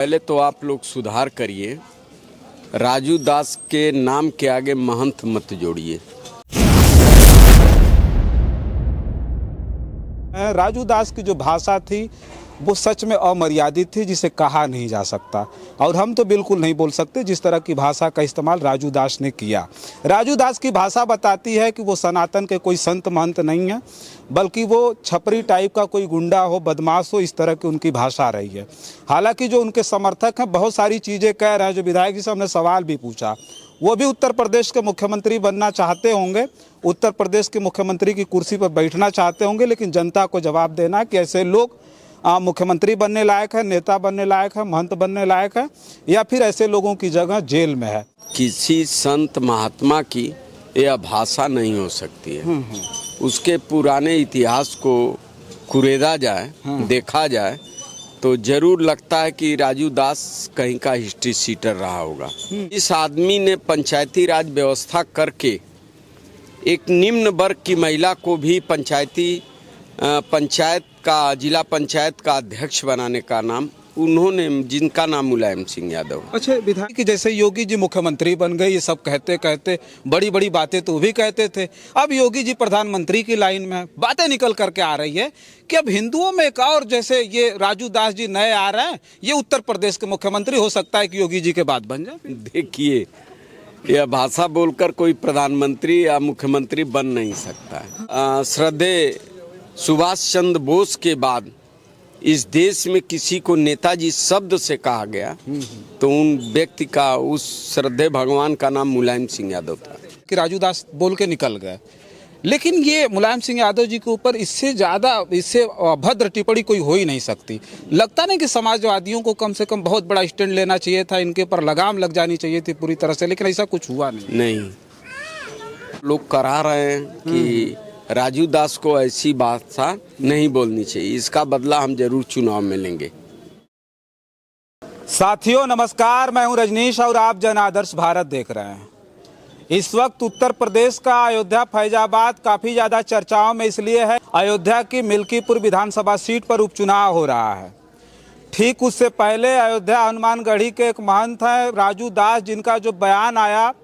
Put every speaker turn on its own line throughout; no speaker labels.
पहले तो आप लोग सुधार करिए, राजू दास के नाम के आगे महंत मत जोड़िए।
राजू दास की जो भाषा थी वो सच में अमर्यादित थी, जिसे कहा नहीं जा सकता। और हम तो बिल्कुल नहीं बोल सकते जिस तरह की भाषा का इस्तेमाल राजू दास ने किया। राजू दास की भाषा बताती है कि वो सनातन के कोई संत महंत नहीं है, बल्कि वो छपरी टाइप का कोई गुंडा हो, बदमाश हो, इस तरह की उनकी भाषा रही है। हालांकि जो उनके समर्थक हैं बहुत सारी चीज़ें कह रहे हैं। जो विधायक जी से हमने सवाल भी पूछा, वो भी उत्तर प्रदेश के मुख्यमंत्री बनना चाहते होंगे, उत्तर प्रदेश के मुख्यमंत्री की कुर्सी पर बैठना चाहते होंगे, लेकिन जनता को जवाब देना कि ऐसे लोग मुख्यमंत्री बनने लायक है, नेता बनने लायक है, महंत बनने लायक है, या फिर ऐसे लोगों की जगह जेल में है।
किसी संत महात्मा की यह भाषा नहीं हो सकती है। उसके पुराने इतिहास को कुरेदा जाए, देखा जाए तो जरूर लगता है कि राजू दास कहीं का हिस्ट्री सीटर रहा होगा। इस आदमी ने पंचायती राज व्यवस्था करके एक निम्न वर्ग की महिला को भी पंचायत का, जिला पंचायत का अध्यक्ष बनाने का नाम उन्होंने, जिनका नाम मुलायम सिंह यादव।
अच्छा, विधायक कि जैसे योगी जी मुख्यमंत्री बन गए, ये सब कहते कहते बड़ी बड़ी बातें तो वो भी कहते थे। अब योगी जी प्रधानमंत्री की लाइन में बातें निकल करके आ रही है कि अब हिंदुओं में एक और, जैसे ये राजू दास जी नए आ रहे हैं, ये उत्तर प्रदेश के मुख्यमंत्री हो सकता है कि योगी जी के बाद बन जाए।
देखिए, यह भाषा बोलकर कोई प्रधानमंत्री या मुख्यमंत्री बन नहीं सकता है। श्रद्धेय सुभाष चंद्र बोस के बाद इस देश में किसी को नेताजी शब्द से कहा गया तो उन व्यक्ति का, उस श्रद्धेय भगवान का नाम मुलायम सिंह यादव था।
कि राजू दास बोल के निकल गए, लेकिन ये मुलायम सिंह यादव जी के ऊपर इससे ज़्यादा, इससे अभद्र टिप्पणी कोई हो ही नहीं सकती। लगता नहीं कि समाजवादियों को कम से कम बहुत बड़ा स्टैंड लेना चाहिए था, इनके ऊपर लगाम लग जानी चाहिए थी पूरी तरह से, लेकिन ऐसा कुछ हुआ नहीं।
लोग करा रहे हैं कि राजू दास को ऐसी भाषा नहीं बोलनी चाहिए, इसका बदला हम जरूर चुनाव में लेंगे।
साथियों नमस्कार, मैं हूं रजनीश और आप जन आदर्श भारत देख रहे हैं। इस वक्त उत्तर प्रदेश का अयोध्या फैजाबाद काफ़ी ज़्यादा चर्चाओं में इसलिए है, अयोध्या की मिल्कीपुर विधानसभा सीट पर उपचुनाव हो रहा है। ठीक उससे पहले अयोध्या हनुमानगढ़ी के एक महंत हैं राजू दास, जिनका जो बयान आया,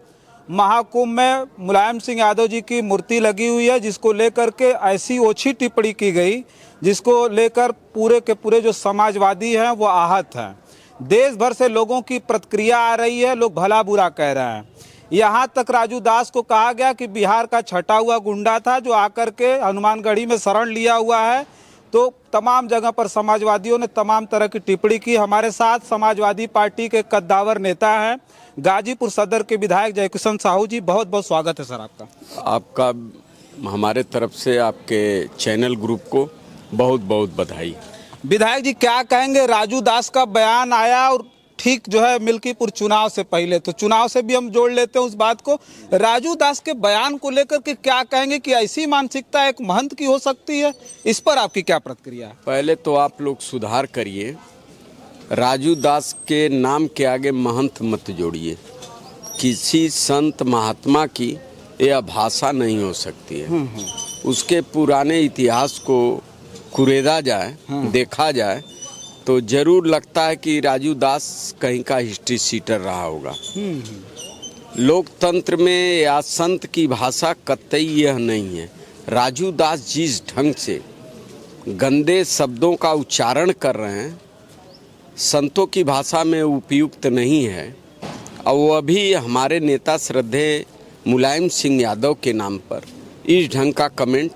महाकुंभ में मुलायम सिंह यादव जी की मूर्ति लगी हुई है, जिसको लेकर के ऐसी ओछी टिप्पणी की गई, जिसको लेकर पूरे के पूरे जो समाजवादी हैं वो आहत हैं। देश भर से लोगों की प्रतिक्रिया आ रही है, लोग भला बुरा कह रहे हैं। यहाँ तक राजू दास को कहा गया कि बिहार का छटा हुआ गुंडा था जो आकर के हनुमानगढ़ी में शरण लिया हुआ है। तो तमाम जगह पर समाजवादियों ने तमाम तरह की टिप्पणी की। हमारे साथ समाजवादी पार्टी के कद्दावर नेता हैं, गाजीपुर सदर के विधायक जयकिशन साहू जी। बहुत बहुत स्वागत है सर आपका
हमारे तरफ से आपके चैनल ग्रुप को बहुत बहुत बधाई।
विधायक जी, क्या कहेंगे, राजू दास का बयान आया और ठीक जो है मिल्कीपुर चुनाव से पहले, तो चुनाव से भी हम जोड़ लेते हैं उस बात को, राजू दास के बयान को लेकर के क्या कहेंगे कि ऐसी मानसिकता एक महंत की हो सकती है, इस पर आपकी क्या प्रतिक्रिया है?
पहले तो आप लोग सुधार करिए, राजू दास के नाम के आगे महंत मत जोड़िए। किसी संत महात्मा की यह भाषा नहीं हो सकती है। उसके पुराने इतिहास को कुरेदा जाए, देखा जाए तो जरूर लगता है कि राजू दास कहीं का हिस्ट्री सीटर रहा होगा। लोकतंत्र में या संत की भाषा कतई यह नहीं है। राजू दास जिस ढंग से गंदे शब्दों का उच्चारण कर रहे हैं, संतों की भाषा में उपयुक्त नहीं है। और वह भी हमारे नेता श्रद्धेय मुलायम सिंह यादव के नाम पर इस ढंग का कमेंट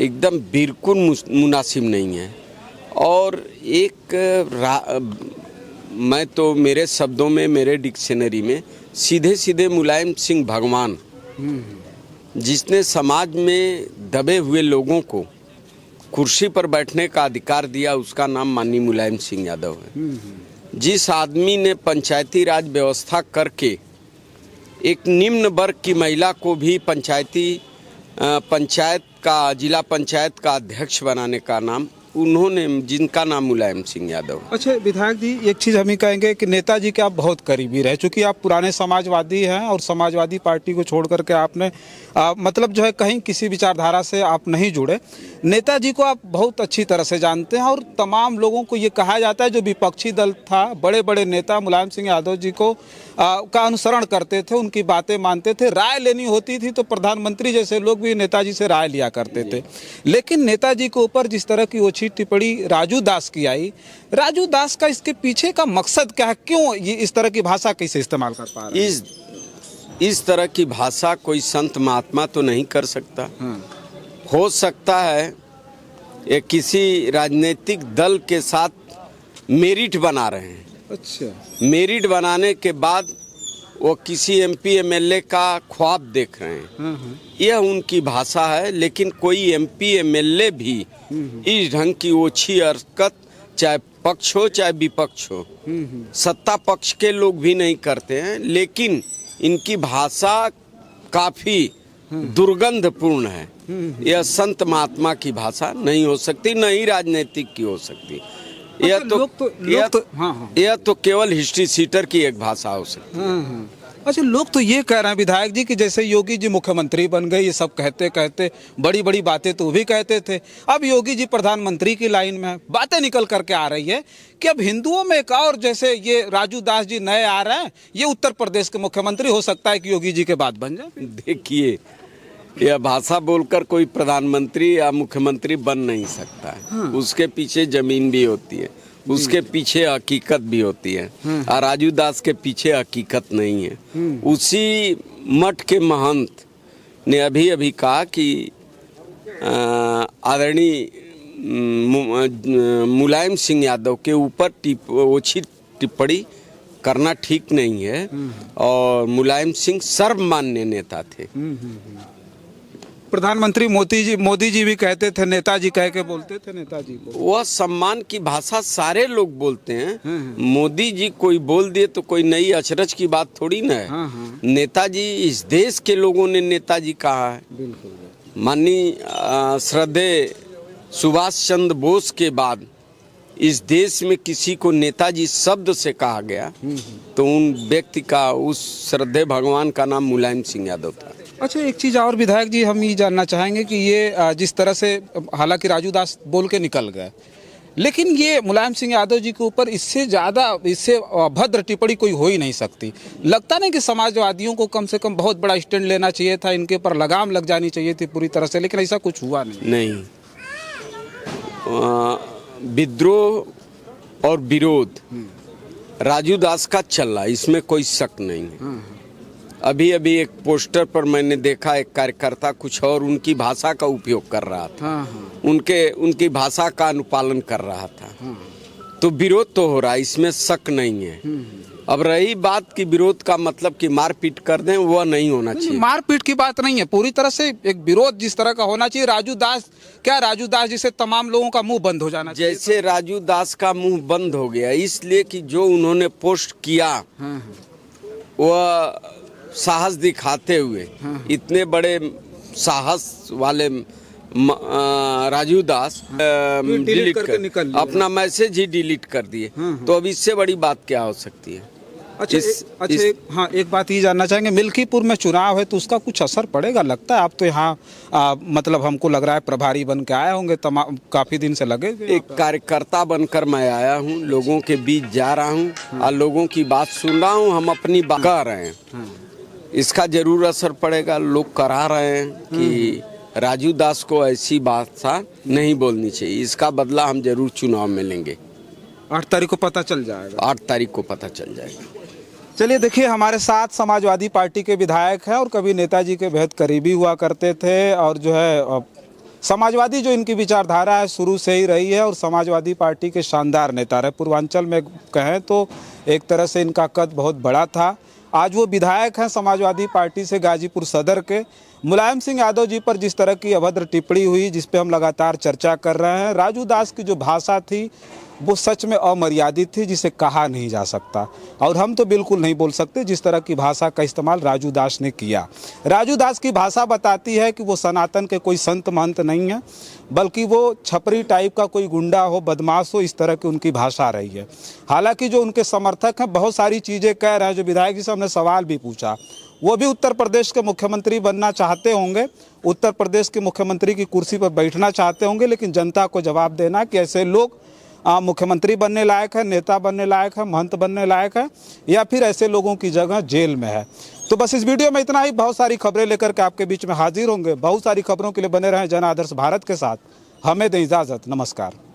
एकदम बिल्कुल मुनासिब नहीं है। और मैं तो मेरे शब्दों में, मेरे डिक्शनरी में सीधे सीधे मुलायम सिंह भगवान, जिसने समाज में दबे हुए लोगों को कुर्सी पर बैठने का अधिकार दिया, उसका नाम माननीय मुलायम सिंह यादव है। जिस आदमी ने पंचायती राज व्यवस्था करके एक निम्न वर्ग की महिला को भी पंचायत का, जिला पंचायत का अध्यक्ष बनाने का नाम उन्होंने, जिनका नाम मुलायम सिंह यादव।
अच्छा विधायक जी, एक चीज़ हम ही कहेंगे कि नेताजी के आप बहुत करीबी रह चूँकि आप पुराने समाजवादी हैं और समाजवादी पार्टी को छोड़ करके आपने मतलब जो है कहीं किसी विचारधारा से आप नहीं जुड़े। नेताजी को आप बहुत अच्छी तरह से जानते हैं और तमाम लोगों को ये कहा जाता है जो विपक्षी दल था, बड़े बड़े नेता मुलायम सिंह यादव जी को का अनुसरण करते थे, उनकी बातें मानते थे। राय लेनी होती थी तो प्रधानमंत्री जैसे लोग भी नेताजी से राय लिया करते थे। लेकिन नेताजी के ऊपर जिस तरह की ओछी टिप्पणी राजू दास की आई, राजू दास का इसके पीछे का मकसद क्या है? क्यों ये इस तरह की भाषा कैसे इस्तेमाल कर पा रहे हैं?
इस तरह की भाषा कोई संत महात्मा तो नहीं कर सकता। हो सकता है ये किसी राजनीतिक दल के साथ मेरिट बना रहे हैं।
अच्छा।
मेरिट बनाने के बाद वो किसी एमपी एमएलए का ख्वाब देख रहे हैं, यह उनकी भाषा है। लेकिन कोई एमपी एमएलए भी इस ढंग की ओछी हरकत, चाहे पक्ष हो चाहे विपक्ष हो, सत्ता पक्ष के लोग भी नहीं करते हैं। लेकिन इनकी भाषा काफ़ी दुर्गंधपूर्ण है। यह संत महात्मा की भाषा नहीं हो सकती, न ही राजनीतिक की हो सकती। यह तो केवल हिस्ट्री सीटर की एक भाषा हो सकती है।
अच्छा, लोग तो ये कह रहे हैं विधायक जी कि जैसे योगी जी मुख्यमंत्री बन गए, ये सब कहते कहते बड़ी बड़ी बातें तो वो भी कहते थे, अब योगी जी प्रधानमंत्री की लाइन में बातें निकल करके आ रही है कि अब हिंदुओं में एक और, जैसे ये राजू दास जी नए आ रहे हैं, ये उत्तर प्रदेश के मुख्यमंत्री हो सकता है कि योगी जी के बाद बन जाए।
देखिए, यह भाषा बोलकर कोई प्रधानमंत्री या मुख्यमंत्री बन नहीं सकता है। उसके पीछे जमीन भी होती है, उसके पीछे हकीकत भी होती है। और राजू दास के पीछे हकीकत नहीं है। उसी मठ के महंत ने अभी अभी कहा कि आदरणीय मुलायम सिंह यादव के ऊपर ओछी टिप्पणी करना ठीक नहीं है। और मुलायम सिंह सर्वमान्य नेता थे।
प्रधानमंत्री मोदी जी भी कहते थे, नेताजी कह के बोलते थे नेताजी को।
वह सम्मान की भाषा सारे लोग बोलते हैं। मोदी जी कोई बोल दिए तो कोई नई अचरज की बात थोड़ी ना है। नेताजी, इस देश के लोगों ने नेताजी कहा है। माननीय श्रद्धेय सुभाष चंद्र बोस के बाद इस देश में किसी को नेताजी शब्द से कहा गया तो उन व्यक्ति का, उस श्रद्धेय भगवान का नाम मुलायम सिंह यादव था।
अच्छा, एक चीज़ और विधायक जी हम ये जानना चाहेंगे कि ये जिस तरह से, हालांकि राजू दास बोल के निकल गए, लेकिन ये मुलायम सिंह यादव जी के ऊपर इससे ज़्यादा, इससे अभद्र टिप्पणी कोई हो ही नहीं सकती। लगता नहीं कि समाजवादियों को कम से कम बहुत बड़ा स्टैंड लेना चाहिए था, इनके ऊपर लगाम लग जानी चाहिए थी पूरी तरह से, लेकिन ऐसा कुछ हुआ नहीं।
विद्रोह और विरोध राजू दास का चल रहा है, इसमें कोई शक नहीं है। अभी अभी एक पोस्टर पर मैंने देखा, एक कार्यकर्ता कुछ और उनकी भाषा का उपयोग कर रहा था। उनकी भाषा का अनुपालन कर रहा था। तो विरोध तो हो रहा है, इसमें शक नहीं है। अब रही बात कि विरोध का मतलब कि मारपीट कर दें, वह नहीं होना चाहिए।
मारपीट की बात नहीं है, पूरी तरह से एक विरोध जिस तरह का होना चाहिए। राजू दास जैसे तमाम लोगों का मुंह बंद हो जाना चाहिए।
जैसे राजू दास का मुंह बंद हो गया, इसलिए कि जो उन्होंने पोस्ट किया वह साहस दिखाते हुए, इतने बड़े साहस वाले राजू दास डिलीट कर अपना मैसेज ही डिलीट कर दिए। तो अब इससे बड़ी बात क्या हो सकती है?
हाँ, एक बात ये जानना चाहेंगे, मिल्कीपुर में चुनाव है तो उसका कुछ असर पड़ेगा? लगता है आप तो यहाँ मतलब हमको लग रहा है प्रभारी बन के आए होंगे, काफी दिन से लगे।
एक कार्यकर्ता बनकर मैं आया हूँ, लोगों के बीच जा रहा हूँ और लोगों की बात सुन रहा हूँ। हम अपनी बात कह रहे हैं, इसका जरूर असर पड़ेगा। लोग करा रहे हैं कि राजू दास को ऐसी भाषा नहीं बोलनी चाहिए। इसका बदला हम जरूर चुनाव में लेंगे।
8 तारीख को पता चल जाएगा।
8 तारीख को पता चल जाएगा।
चलिए, देखिए, हमारे साथ समाजवादी पार्टी के विधायक हैं और कभी नेताजी के बेहद करीबी हुआ करते थे। और जो है समाजवादी जो इनकी विचारधारा है शुरू से ही रही है और समाजवादी पार्टी के शानदार नेता रहे। पूर्वांचल में कहें तो एक तरह से इनका कद बहुत बड़ा था। आज वो विधायक हैं समाजवादी पार्टी से गाजीपुर सदर के। मुलायम सिंह यादव जी पर जिस तरह की अभद्र टिप्पणी हुई, जिस पे हम लगातार चर्चा कर रहे हैं, राजू दास की जो भाषा थी वो सच में अमर्यादित थी, जिसे कहा नहीं जा सकता। और हम तो बिल्कुल नहीं बोल सकते जिस तरह की भाषा का इस्तेमाल राजू दास ने किया। राजू दास की भाषा बताती है कि वो सनातन के कोई संत महंत नहीं है, बल्कि वो छपरी टाइप का कोई गुंडा हो, बदमाश हो, इस तरह की उनकी भाषा रही है। हालांकि जो उनके समर्थक हैं बहुत सारी चीज़ें कह रहे हैं। जो विधायक जी से हमने सवाल भी पूछा, वो भी उत्तर प्रदेश के मुख्यमंत्री बनना चाहते होंगे, उत्तर प्रदेश के मुख्यमंत्री की कुर्सी पर बैठना चाहते होंगे, लेकिन जनता को जवाब देना कि ऐसे लोग मुख्यमंत्री बनने लायक है, नेता बनने लायक है, महंत बनने लायक है, या फिर ऐसे लोगों की जगह जेल में है। तो बस इस वीडियो में इतना ही। बहुत सारी खबरें लेकर के आपके बीच में हाजिर होंगे। बहुत सारी खबरों के लिए बने रहें जन आदर्श भारत के साथ। हमें दें इजाज़त। नमस्कार।